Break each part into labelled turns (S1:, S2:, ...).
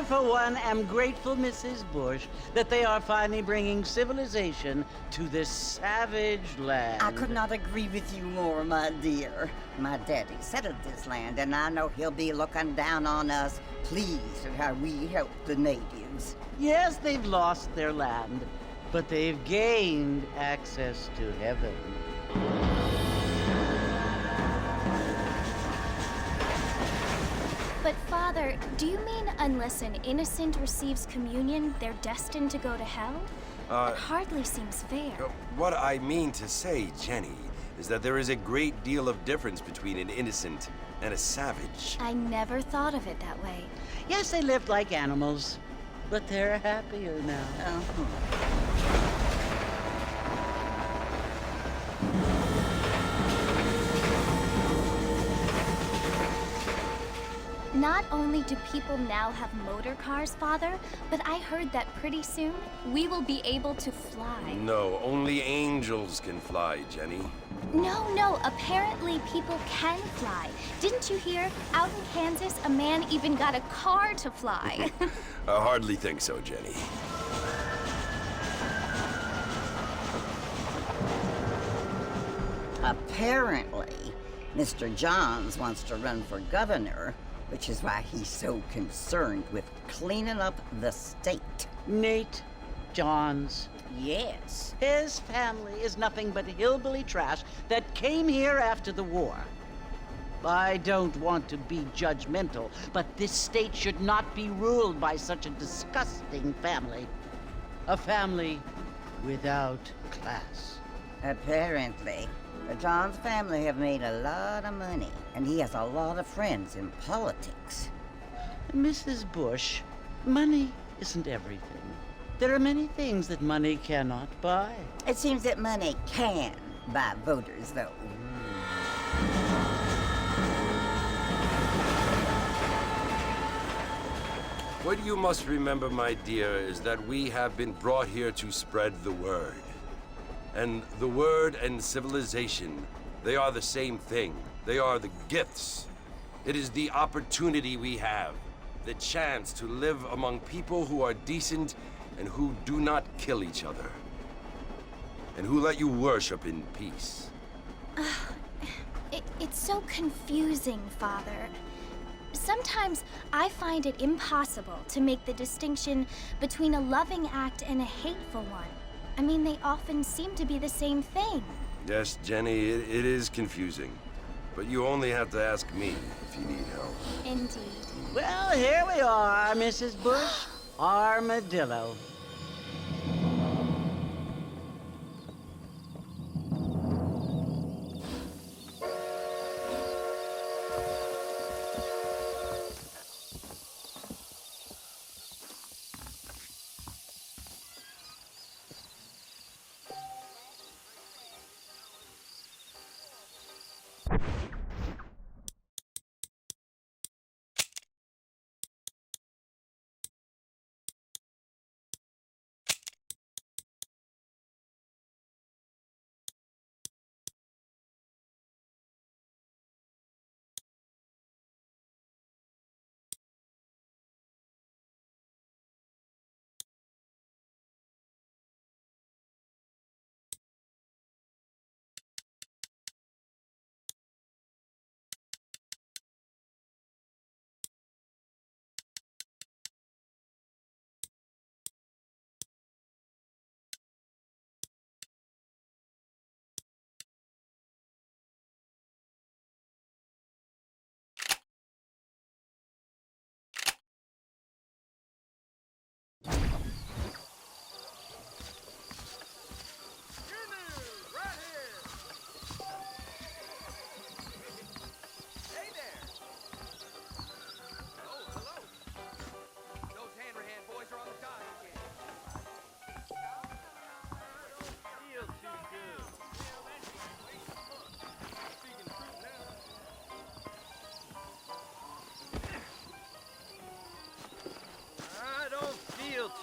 S1: for one, am grateful, Mrs. Bush, that they are finally bringing civilization to this savage land.
S2: I could not agree with you more, my dear. My daddy settled this land, and I know he'll be looking down on us, pleased at how we help the natives.
S1: Yes, they've lost their land, but they've gained access to heaven.
S3: But Father, do you mean unless an innocent receives communion, they're destined to go to hell? That hardly seems fair.
S4: What I mean to say, Jenny, is that there is a great deal of difference between an innocent and a savage.
S3: I never thought of it that way.
S1: Yes, they lived like animals, but they're happier now.
S3: Not only do people now have motor cars, Father, but I heard that pretty soon we will be able to fly.
S4: No, only angels can fly, Jenny.
S3: No, apparently people can fly. Didn't you hear? Out in Kansas, a man even got a car to fly.
S4: I hardly think so, Jenny.
S2: Apparently, Mr. Johns wants to run for governor, which is why he's so concerned with cleaning up the state.
S1: Nate Johns.
S2: Yes.
S1: His family is nothing but hillbilly trash that came here after the war. I don't want to be judgmental, but this state should not be ruled by such a disgusting family. A family without class.
S2: Apparently, the Johns family have made a lot of money, and he has a lot of friends in politics.
S1: Mrs. Bush, money isn't everything. There are many things that money cannot buy.
S2: It seems that money can buy voters, though.
S4: What you must remember, my dear, is that we have been brought here to spread the word. And the word and civilization, they are the same thing. They are the gifts. It is the opportunity we have, the chance to live among people who are decent and who do not kill each other, and who let you worship in peace.
S3: It's so confusing, Father. Sometimes I find it impossible to make the distinction between a loving act and a hateful one. I mean, they often seem to be the same thing.
S4: Yes, Jenny, it is confusing. But you only have to ask me if you need help.
S3: Indeed.
S1: Well, here we are, Mrs. Bush. Armadillo.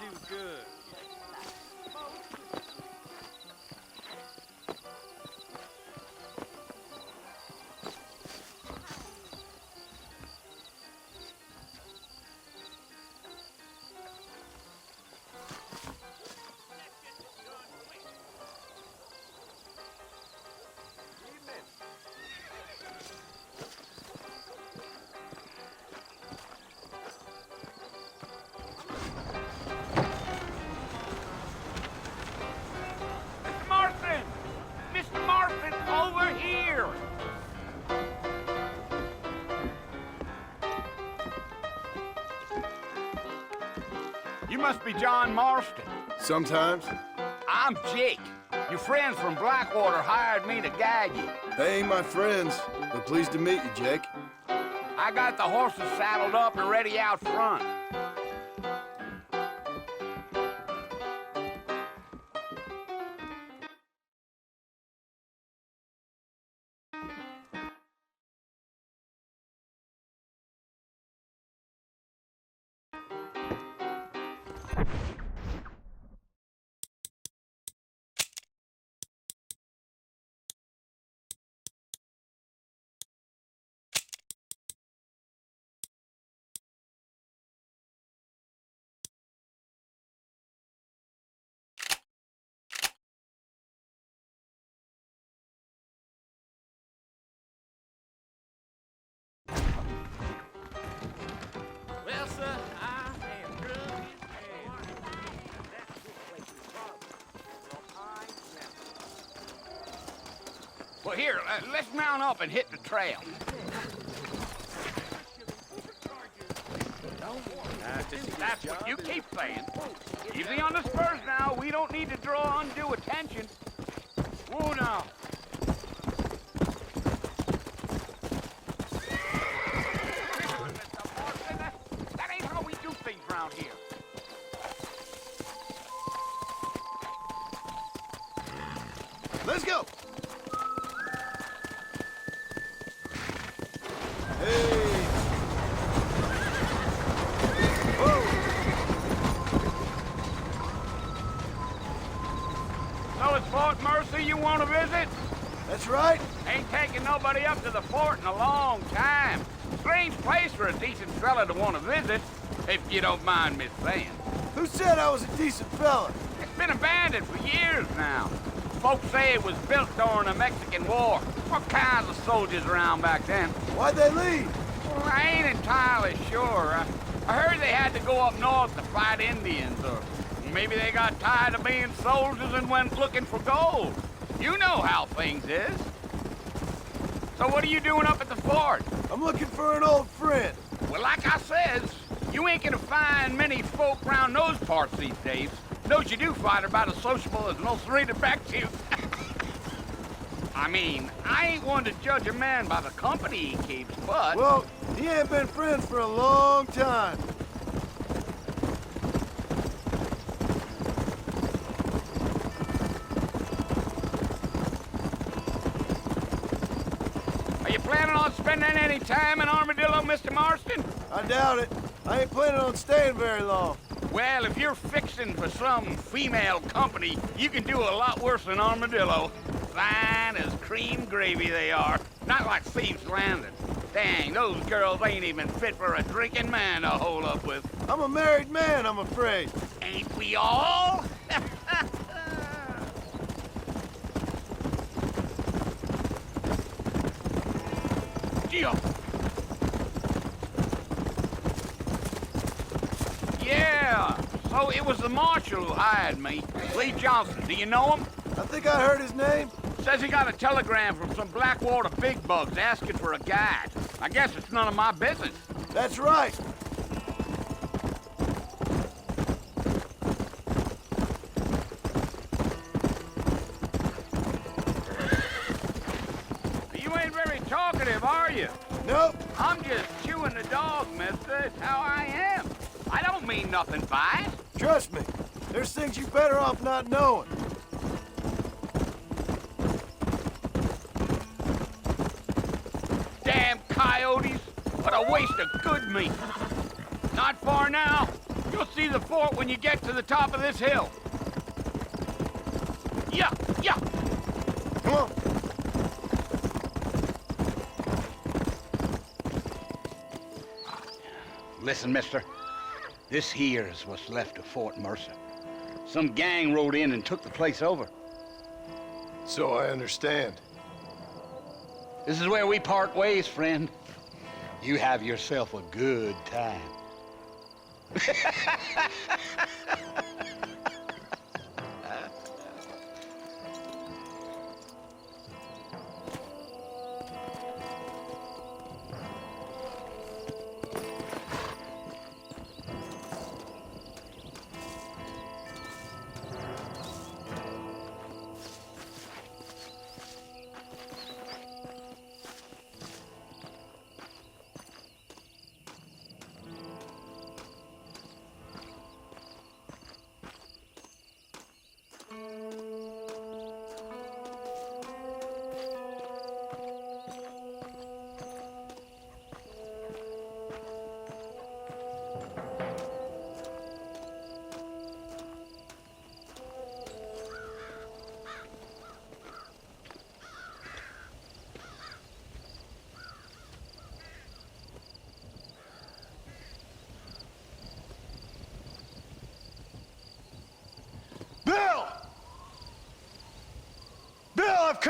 S5: Too good. You must be John Marston.
S6: Sometimes.
S5: I'm Jake. Your friends from Blackwater hired me to guide you.
S6: They ain't my friends, but pleased to meet you, Jake.
S5: I got the horses saddled up and ready out front.
S7: Well, sir, I am drunk.
S5: Well, here, let's mount up and hit the trail. That's what you keep saying. Easy on the spurs now. We don't need to draw undue attention. Whoa, now. That ain't how we do things around here.
S6: Let's go! Hey!
S5: So it's Fort Mercy you want to visit?
S6: That's right.
S5: Ain't taking nobody up to the fort in a long time. Strange place for a decent fella to want to visit, if you don't mind me saying.
S6: Who said I was a decent fella?
S5: It's been abandoned for years now. Folks say it was built during the Mexican War. What kinds of soldiers around back then?
S6: Why'd they leave?
S5: Well, I ain't entirely sure. I heard they had to go up north to fight Indians, or maybe they got tired of being soldiers and went looking for gold. You know how things is. So what are you doing up at the fort?
S6: I'm looking for an old friend.
S5: Well, like I says, you ain't gonna find many folk around those parts these days. Those you do find are about as sociable as most reading back to you. I mean, I ain't one to judge a man by the company he keeps, but...
S6: Well, he ain't been friends for a long time.
S5: Are you planning on spending any time in Armadillo, Mr. Marston?
S6: I doubt it. I ain't planning on staying very long.
S5: Well, if you're fixing for some female company, you can do a lot worse than Armadillo. Fine as cream gravy they are. Not like Thieves' Landing. Dang, those girls ain't even fit for a drinking man to hole up with.
S6: I'm a married man, I'm afraid.
S5: Ain't we all? Gio. Yeah, so it was the marshal who hired me. Lee Johnson, do you know him?
S6: I think I heard his name.
S5: Says he got a telegram from some Blackwater big bugs asking for a guide. I guess it's none of my business.
S6: That's right.
S5: You ain't very talkative, are you?
S6: Nope.
S5: I'm just chewing the dog, mister. It's how I am. I don't mean nothing by it.
S6: Trust me. There's things you better off not knowing.
S5: Damn coyotes. What a waste of good meat. Not far now. You'll see the fort when you get to the top of this hill. Yeah, yeah.
S6: Come on.
S5: Listen, mister. This here is what's left of Fort Mercer. Some gang rode in and took the place over.
S6: So I understand.
S5: This is where we part ways, friend. You have yourself a good time.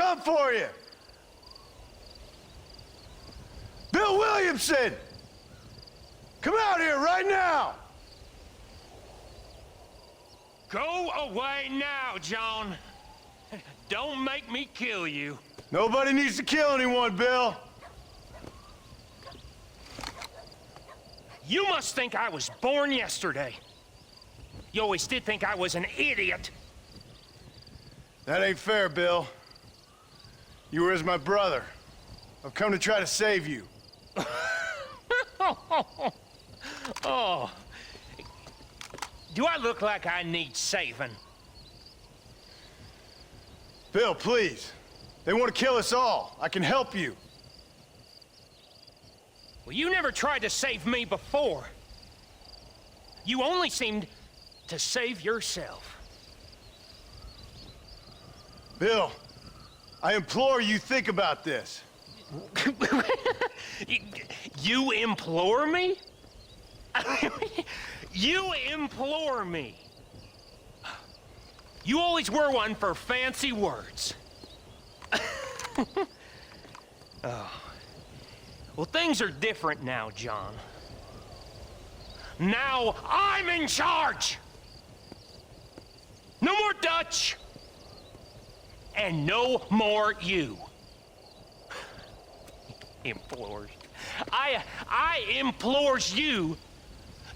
S6: come for you. Bill Williamson! Come out here right now!
S7: Go away now, John. Don't make me kill you.
S6: Nobody needs to kill anyone, Bill.
S7: You must think I was born yesterday. You always did think I was an idiot.
S6: That ain't fair, Bill. You were as my brother. I've come to try to save you.
S7: Oh. Do I look like I need saving?
S6: Bill, please. They want to kill us all. I can help you.
S7: Well, you never tried to save me before. You only seemed to save yourself.
S6: Bill, I implore you think about this.
S7: You implore me? You implore me. You always were one for fancy words. Oh. Well, things are different now, John. Now I'm in charge! No more Dutch! And no more you. Implores. I implores you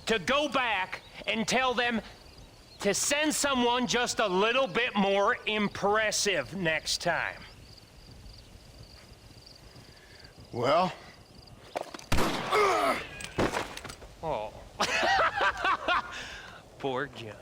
S7: to go back and tell them to send someone just a little bit more impressive next time.
S6: Well?
S7: Oh. Poor John.